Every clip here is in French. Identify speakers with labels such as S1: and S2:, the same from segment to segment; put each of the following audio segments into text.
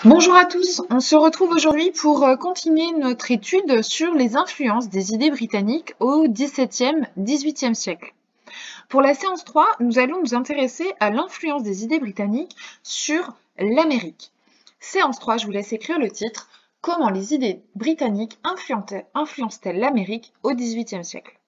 S1: Bonjour à tous, on se retrouve aujourd'hui pour continuer notre étude sur les influences des idées britanniques au XVIIe, XVIIIe siècle. Pour la séance 3, nous allons nous intéresser à l'influence des idées britanniques sur l'Amérique. Séance 3, je vous laisse écrire le titre « Comment les idées britanniques influencent-elles l'Amérique au XVIIIe siècle ?»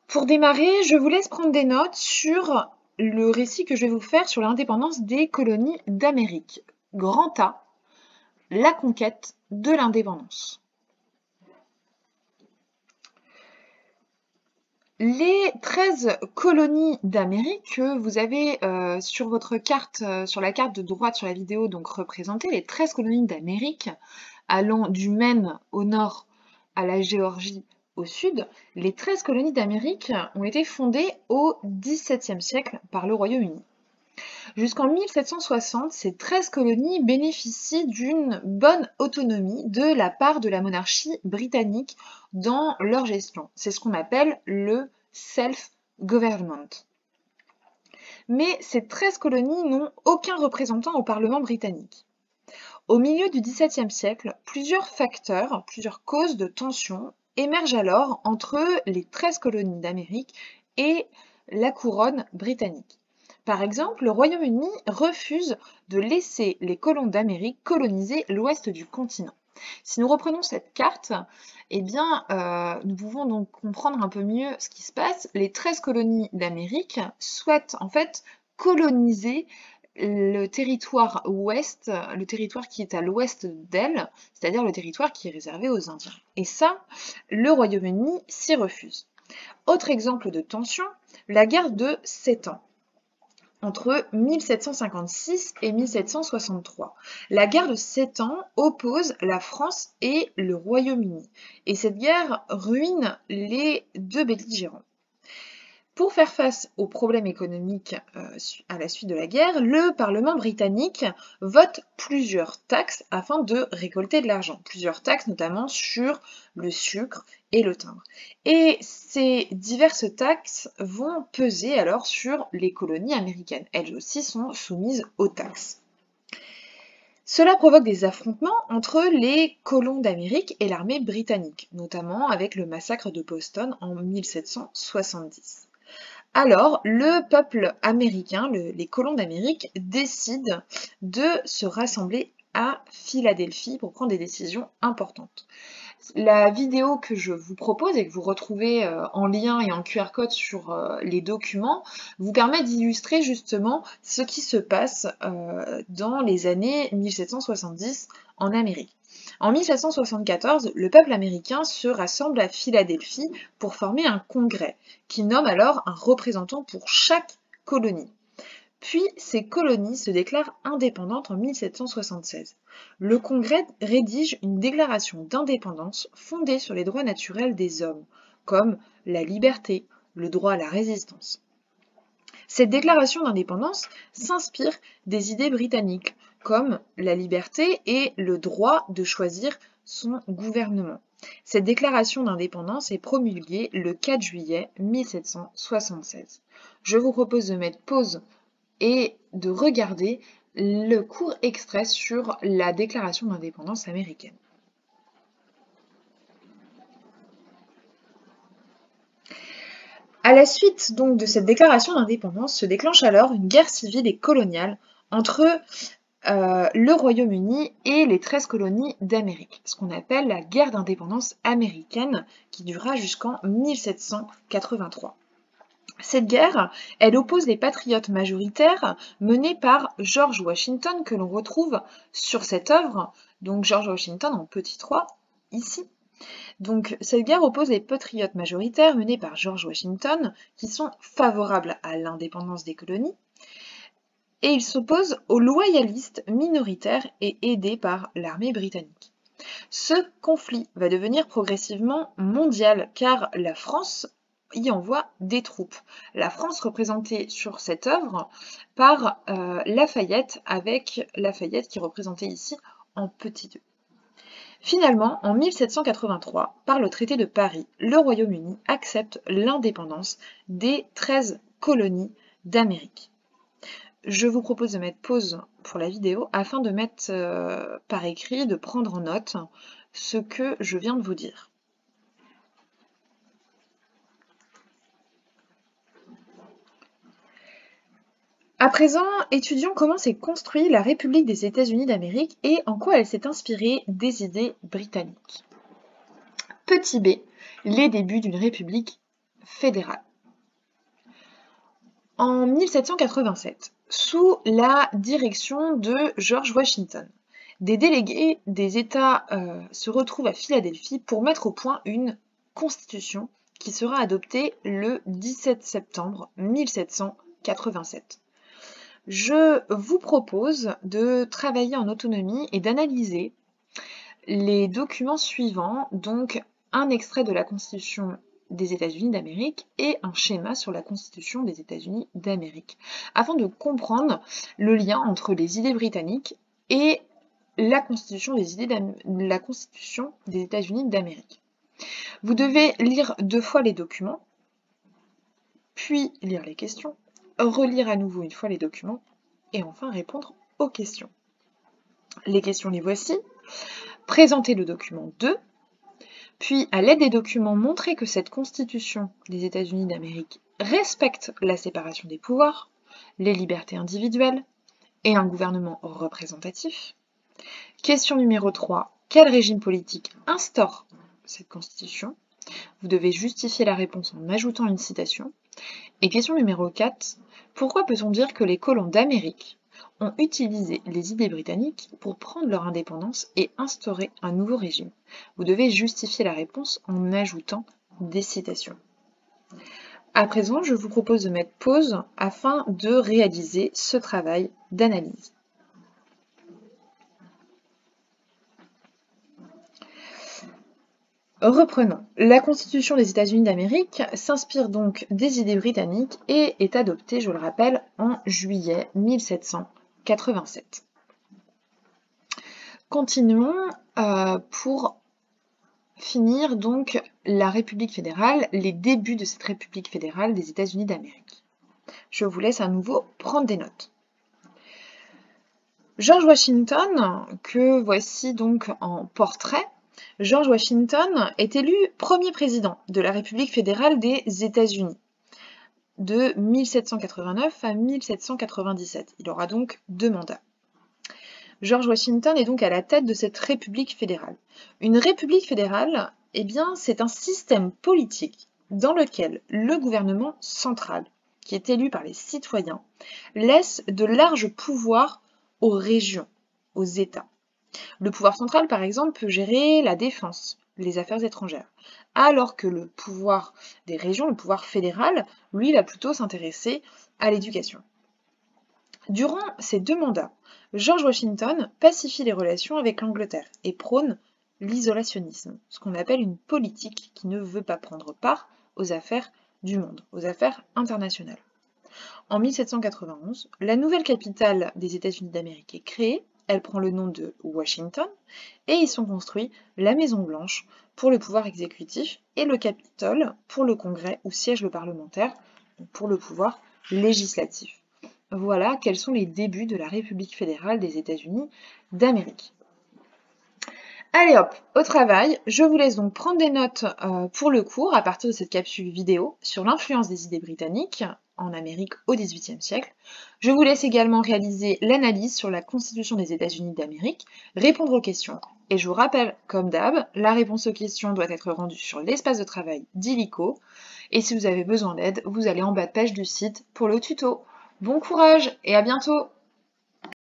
S1: Pour démarrer, je vous laisse prendre des notes sur le récit que je vais vous faire sur l'indépendance des colonies d'Amérique. Grand A, la conquête de l'indépendance. Les 13 colonies d'Amérique que vous avez sur votre carte, sur la carte de droite sur la vidéo, donc représentées, les 13 colonies d'Amérique, allant du Maine au nord à la Géorgie au sud, les 13 colonies d'Amérique ont été fondées au XVIIe siècle par le Royaume-Uni. Jusqu'en 1760, ces 13 colonies bénéficient d'une bonne autonomie de la part de la monarchie britannique dans leur gestion. C'est ce qu'on appelle le self-government. Mais ces 13 colonies n'ont aucun représentant au Parlement britannique. Au milieu du XVIIe siècle, plusieurs facteurs, plusieurs causes de tension émergent alors entre les 13 colonies d'Amérique et la couronne britannique. Par exemple, le Royaume-Uni refuse de laisser les colons d'Amérique coloniser l'ouest du continent. Si nous reprenons cette carte, eh bien, nous pouvons donc comprendre un peu mieux ce qui se passe. Les 13 colonies d'Amérique souhaitent en fait coloniser le territoire ouest, le territoire qui est à l'ouest d'elle, c'est-à-dire le territoire qui est réservé aux Indiens. Et ça, le Royaume-Uni s'y refuse. Autre exemple de tension, la guerre de 7 ans entre 1756 et 1763. La guerre de 7 ans oppose la France et le Royaume-Uni. Et cette guerre ruine les deux belligérants. Pour faire face aux problèmes économiques à la suite de la guerre, le Parlement britannique vote plusieurs taxes afin de récolter de l'argent. Plusieurs taxes notamment sur le sucre et le timbre. Et ces diverses taxes vont peser alors sur les colonies américaines. Elles aussi sont soumises aux taxes. Cela provoque des affrontements entre les colons d'Amérique et l'armée britannique, notamment avec le massacre de Boston en 1770. Alors, le peuple américain, les colons d'Amérique, décident de se rassembler à Philadelphie pour prendre des décisions importantes. La vidéo que je vous propose et que vous retrouvez en lien et en QR code sur les documents vous permet d'illustrer justement ce qui se passe dans les années 1770 en Amérique. En 1774, le peuple américain se rassemble à Philadelphie pour former un congrès qui nomme alors un représentant pour chaque colonie. Puis ces colonies se déclarent indépendantes en 1776. Le Congrès rédige une déclaration d'indépendance fondée sur les droits naturels des hommes, comme la liberté, le droit à la résistance. Cette déclaration d'indépendance s'inspire des idées britanniques, comme la liberté et le droit de choisir son gouvernement. Cette déclaration d'indépendance est promulguée le 4 juillet 1776. Je vous propose de mettre pause et de regarder le court extrait sur la déclaration d'indépendance américaine. À la suite donc de cette déclaration d'indépendance se déclenche alors une guerre civile et coloniale entre le Royaume-Uni et les 13 colonies d'Amérique, ce qu'on appelle la guerre d'indépendance américaine qui durera jusqu'en 1783. Cette guerre, elle oppose les patriotes majoritaires menés par George Washington, que l'on retrouve sur cette œuvre, donc George Washington en petit 3, ici. Donc cette guerre oppose les patriotes majoritaires menés par George Washington, qui sont favorables à l'indépendance des colonies, et ils s'opposent aux loyalistes minoritaires et aidés par l'armée britannique. Ce conflit va devenir progressivement mondial, car la France y envoie des troupes. La France représentée sur cette œuvre par Lafayette, avec Lafayette qui est représenté ici en petit 2. Finalement, en 1783, par le traité de Paris, le Royaume-Uni accepte l'indépendance des 13 colonies d'Amérique. je vous propose de mettre pause pour la vidéo afin de mettre par écrit, de prendre en note ce que je viens de vous dire. À présent, étudions comment s'est construite la République des États-Unis d'Amérique et en quoi elle s'est inspirée des idées britanniques. Petit b, les débuts d'une république fédérale. En 1787, sous la direction de George Washington, des délégués des États se retrouvent à Philadelphie pour mettre au point une constitution qui sera adoptée le 17 septembre 1787. Je vous propose de travailler en autonomie et d'analyser les documents suivants, donc un extrait de la Constitution des États-Unis d'Amérique et un schéma sur la Constitution des États-Unis d'Amérique, afin de comprendre le lien entre les idées britanniques et la Constitution des États-Unis d'Amérique. Vous devez lire 2 fois les documents, puis lire les questions, relire à nouveau une fois les documents, et enfin répondre aux questions. Les questions les voici. Présenter le document 2, puis à l'aide des documents montrer que cette Constitution des États-Unis d'Amérique respecte la séparation des pouvoirs, les libertés individuelles et un gouvernement représentatif. Question numéro 3. Quel régime politique instaure cette Constitution? Vous devez justifier la réponse en ajoutant une citation. Et question numéro 4. Pourquoi peut-on dire que les colons d'Amérique ont utilisé les idées britanniques pour prendre leur indépendance et instaurer un nouveau régime? Vous devez justifier la réponse en ajoutant des citations. À présent, je vous propose de mettre pause afin de réaliser ce travail d'analyse. Reprenons. La Constitution des États-Unis d'Amérique s'inspire donc des idées britanniques et est adoptée, je le rappelle, en juillet 1787. Continuons pour finir donc la République fédérale, les débuts de cette République fédérale des États-Unis d'Amérique. Je vous laisse à nouveau prendre des notes. George Washington, que voici donc en portrait. George Washington est élu premier président de la République fédérale des États-Unis de 1789 à 1797. Il aura donc 2 mandats. George Washington est donc à la tête de cette République fédérale. Une République fédérale, eh bien, c'est un système politique dans lequel le gouvernement central, qui est élu par les citoyens, laisse de larges pouvoirs aux régions, aux États. Le pouvoir central, par exemple, peut gérer la défense, les affaires étrangères, alors que le pouvoir des régions, le pouvoir fédéral, lui, va plutôt s'intéresser à l'éducation. Durant ces 2 mandats, George Washington pacifie les relations avec l'Angleterre et prône l'isolationnisme, ce qu'on appelle une politique qui ne veut pas prendre part aux affaires du monde, aux affaires internationales. En 1791, la nouvelle capitale des États-Unis d'Amérique est créée. Elle prend le nom de Washington et ils sont construits la Maison Blanche pour le pouvoir exécutif et le Capitole pour le Congrès où siège le parlementaire pour le pouvoir législatif. Voilà quels sont les débuts de la République fédérale des États-Unis d'Amérique. Allez hop, au travail, je vous laisse donc prendre des notes pour le cours à partir de cette capsule vidéo sur l'influence des idées britanniques en Amérique au XVIIIe siècle. Je vous laisse également réaliser l'analyse sur la Constitution des États-Unis d'Amérique, répondre aux questions. Et je vous rappelle, comme d'hab, la réponse aux questions doit être rendue sur l'espace de travail d'Illico. Et si vous avez besoin d'aide, vous allez en bas de page du site pour le tuto. Bon courage et à bientôt!